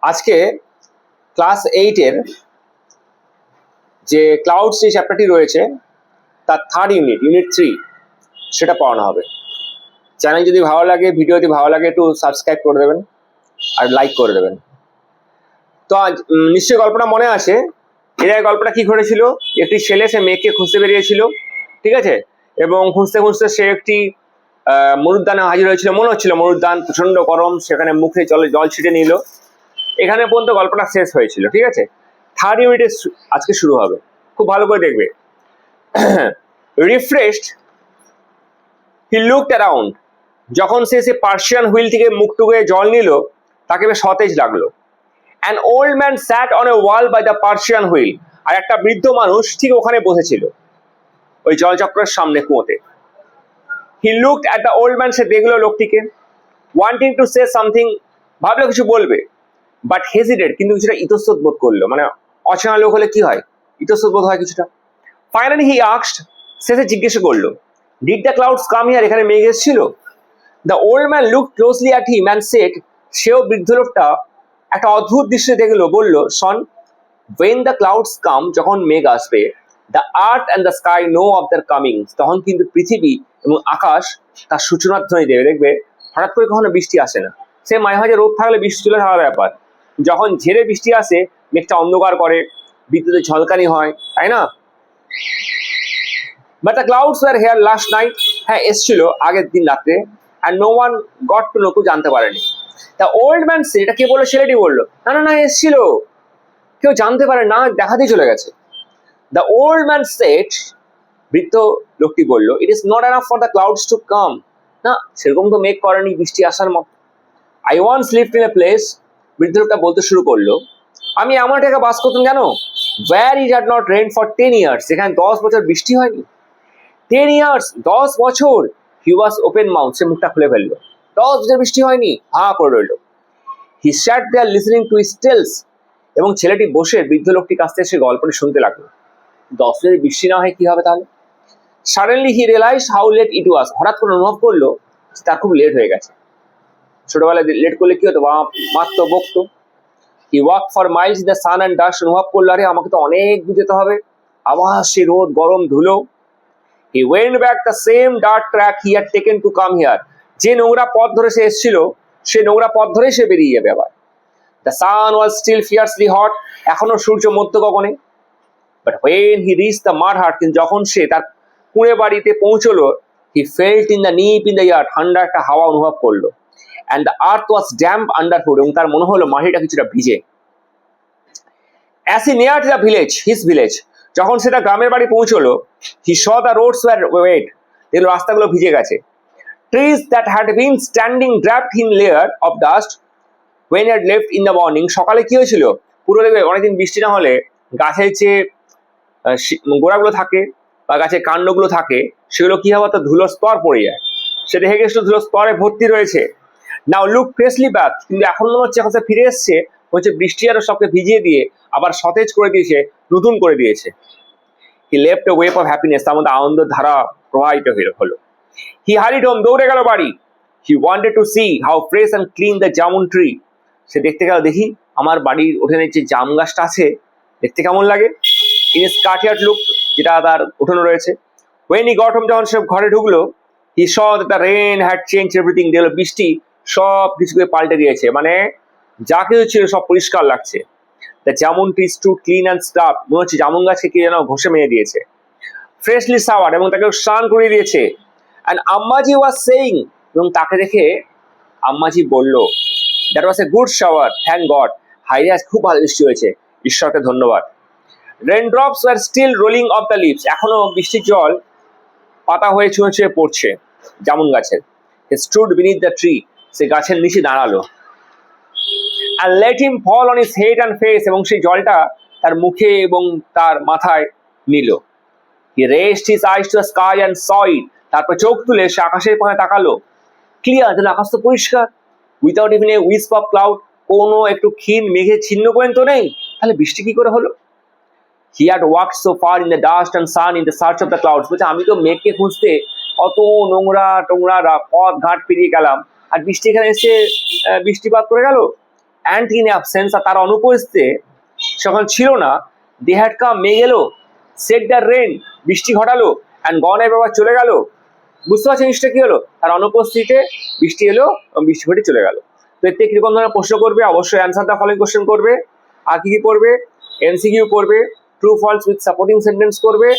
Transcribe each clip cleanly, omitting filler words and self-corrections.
আজকে ক্লাস 8-এর যে ক্লাউডস যে চ্যাপ্টারটি রয়েছে তার থার্ড ইউনিট 3 সেটা পড়ানো হবে। চ্যানেল যদি ভালো লাগে, ভিডিও যদি ভালো লাগে, একটু সাবস্ক্রাইব করে দেবেন আর লাইক করে দেবেন। তো আজ নিশ্চয়ই গল্পটা মনে আছে। এর আগে গল্পটা কি ঘটেছিল? একটি ছেলে সে মেয়েকে খুঁজতে বেরিয়েছিল, ঠিক আছে, এবং খুঁজতে খুঁজতে সে একটি মরুদ্যানে হাজির হয়েছিল। মনে হচ্ছিল মরুদ্যান প্রচন্ড গরম, সেখানে মুখে জল ছিটে নিল। এখানে পর্যন্ত গল্পটা শেষ হয়েছিল, ঠিক আছে। থার্ড ইউনিটে আজকে শুরু হবে, খুব ভালো করে দেখবে। Refreshed he looked around. যখন সে পার্সিয়ান হুইল থেকে মুখ টুকে জল নিল, তাকে বেশ সতেজ লাগলো। An old man sat on a wall by the Persian wheel. আর একটা বৃদ্ধ মানুষ ঠিক ওখানে বসেছিল, ওই জলচক্রের সামনে কুয়োতে। He looked at the old man, সে দেখলো লোকটিকে। ওয়ান্টিং টু সে সামথিং, ভাবলো কিছু বলবে, বাট হেজিটেড, কিন্তু কিছুটা ইতস্তত বোধ করলো। মানে অচেনা লোক হলে কি হয়, ইতস্তত বোধ হয় কিছুটা। ফাইনালি হি আস্কড, সে জিজ্ঞেস করলো, did the clouds come here? এখানে মেঘ এসেছিল? The old man look closely at him and said, সেও বৃদ্ধ লোকটা একটা অদ্ভুত দৃশ্য দেখলো, বললো, শোন, when the clouds come, যখন মেঘ আসবে, the earth and the sky know of their comings, তখন কিন্তু পৃথিবী এবং আকাশ তার সূচনার ধ্বনি দেবে। দেখবে হঠাৎ করে কখনো বৃষ্টি আসে না, সে মাঝে মাঝে রোদ থাকলে বৃষ্টি চলে যাওয়ার ব্যাপার। যখন ঝেড়ে বৃষ্টি আসে, মেঘটা অন্ধকার করে, বিদ্যুতের ঝলকানি হয়, তাই না? But the clouds were here last night, হ্যাঁ এসছিল আগের দিন রাত্রে, and no one got to know, কেউ জানতে পারেনি। দ্য ওল্ড ম্যান সে, এটা কে বললো? ছেলেটি বললো, না না না, এসছিল, কেউ জানতে পারে না, দেখাতেই চলে গেছে। দ্য ওল্ড ম্যান সেড, বৃদ্ধ লোকটি বলল, it is not enough for the clouds to come, না সেরকম তো মেঘ করেনি বৃষ্টি আসার মতো। I once lived in a place, বৃদ্ধ লোকটা বলতে শুরু করলো, আমি এমন একটা বাস করতাম জানো, where it had not rain for 10 years, সেখানে 10 বছর বৃষ্টি হয়নি। 10 ইয়ার্স, 10 বছর। হি ওয়াজ ওপেন মাউথ, সে মুখটা খুলে ফেললো। 10 বছর বৃষ্টি হয়নি, হা করে রইল। হি স্যাট দেয়ার লিসনিং টু হিজ টেলস, এবং ছেলেটি বসে বৃদ্ধ লোকটির কাছ থেকে সে গল্পটি শুনতে লাগলো। 10 যদি বৃষ্টি না হয় কি হবে তাহলে? Suddenly he realised how late it was, হঠাৎ করে অনুভব করলো তার খুব লেট হয়ে গেছে। ছোটবেলায় লেট করলে কি হতো, মারতো বকতো। He walk for miles in the sun and dust, অনুভব করলো আরে আমাকে তো অনেক দূর যেতে হবে, আবার সে রোদ গরম ধুলো। He went back the same dark track he had taken to come here, যে নোংরা পথ ধরে সে এসেছিল, সে নোংরা পথ ধরেই সে বেরিয়ে যাবে আবার। The sun was still fiercely hot, এখনো সূর্য মধ্য গগনে। But when he reach the mud hut, কিন্তু যখন সে তার কুঁড়ে বাড়িতে পৌঁছলো, he felt in the nip in the air, ঠান্ডা একটা হাওয়া অনুভব করলো। And the earth was damp underfoot, এবং তার মনে হলো মাটিটা কিছুটা ভিজে। As he near to the village, his village, যখন সেটা গ্রামের বাড়ি পৌঁছলো, he saw the roads were wet, দেখলো রাস্তাগুলো ভিজে গেছে। Trees that had been standing draped in layer of dust when had left in the morning, সকালে কি হয়েছিল, পুরো দেখবে অনেকদিন বৃষ্টি না হলে গাছের যে গোড়াগুলো থাকে বা গাছের কাণ্ডগুলো থাকে, সেগুলো কি হবে, তো ধুলো স্তর পড়ে যায়। সে দেখে গেছিল ধুলো স্তরে ভর্তি রয়েছে। নাও লুক ফ্রেশলি ব্যাক, কিন্তু এখন মনে হচ্ছে এখন সে ফিরে এসছে, হচ্ছে বৃষ্টি আরো সবকে ভিজিয়ে দিয়ে আবার সতেজ করে দিয়েছে, নতুন করে দিয়েছে। He left A wave of happiness, তার মধ্যে আনন্দের ধারা প্রবাহিত হলো। হি হারিড হোম, দৌড়ে গেল বাড়ি। He wanted to see how fresh and clean the jamun tree, সে দেখতে গেল, দেখি আমার বাড়ির উঠোনে যে জাম গাছটা আছে দেখতে কেমন লাগে। ইন ইজ কাটিয়ার্ড লুক, যেটা তার উঠোনে রয়েছে। ওয়েন হি গট হোম, যখন সে ঘরে ঢুকলো, he saw that the rain had change everything, দেখলো বৃষ্টি সব কিছুকে পাল্টে দিয়েছে, মানে যা কিছু ছিল সব পরিষ্কার লাগছে। The jamun tree stood clean and staff, মনে হচ্ছে জামুন গাছকে কি যেন ঘষে মেরে দিয়েছে। ফ্রেশলি সাওয়ার, এবং তাকে স্নান করিয়ে দিয়েছে। অ্যান্ড আম্মাজি ওয়াজ সেইং, এবং তাকে দেখে আম্মাজি বলল, that was a good shower, thank God, হাইরে আজ খুব ভালো বৃষ্টি হয়েছে, ঈশ্বরকে ধন্যবাদ। Rain drops were still rolling off the leaves, এখনো বৃষ্টির জল পাতা হয়ে ছুঁয়ে ছুঁয়ে পড়ছে জামুন গাছের। He stood beneath the tree, সে গাছের নিচে দাঁড়ালো। And let him fall on his head and face, এবং সেই জলটা তার মুখে এবং তার মাথায় নিল। He raised his eyes to the sky and saw it, তারপর চোখ তুলে সে আকাশের পানে তাকালো। ক্লিয়ার, তাহলে আকাশ তো পরিষ্কার, without even a wisp of cloud, কোনো একটু ক্ষীণ মেঘের চিহ্ন পর্যন্ত নেই। তাহলে বৃষ্টি কি করে হলো? He had walked so far in the dust and sun in the search of the clouds, বলছে আমি তো মেঘকে খুঁজতে অত নোংরা টোংরা পথ ঘাট পেরিয়ে গেলাম, আর বৃষ্টি এখানে এসে বৃষ্টিপাত করে গেল। অ্যান্ড ইন অ্যাবসেন্স, আর তার অনুপস্থিতিতে যখন ছিল না, দে হ্যাড কাম, মেঘ এলো, সেট দ্য রেন, বৃষ্টি ঘটালো, অ্যান্ড গন এবার চলে গেল। বুঝতে পারছেন জিনিসটা কি হলো? তার অনুপস্থিতিতে বৃষ্টি এলো এবং বৃষ্টি ঘটে চলে গেল। তো এর থেকে কিরকম ধরনের প্রশ্ন করবে? অবশ্যই অ্যান্সার দ্য ফলোইং কোশ্চেন করবে। আর কি কি করবে? এমসিকিউ করবে, true false with supporting sentence করবে,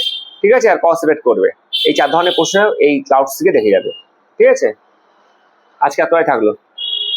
ঠিক আছে, আর কজ রেট করবে। এই 4 ধরনের প্রশ্ন এই ক্লাউডস থেকে দেখে যাবে। ঠিক আছে, আজকে এতটাই থাকলো।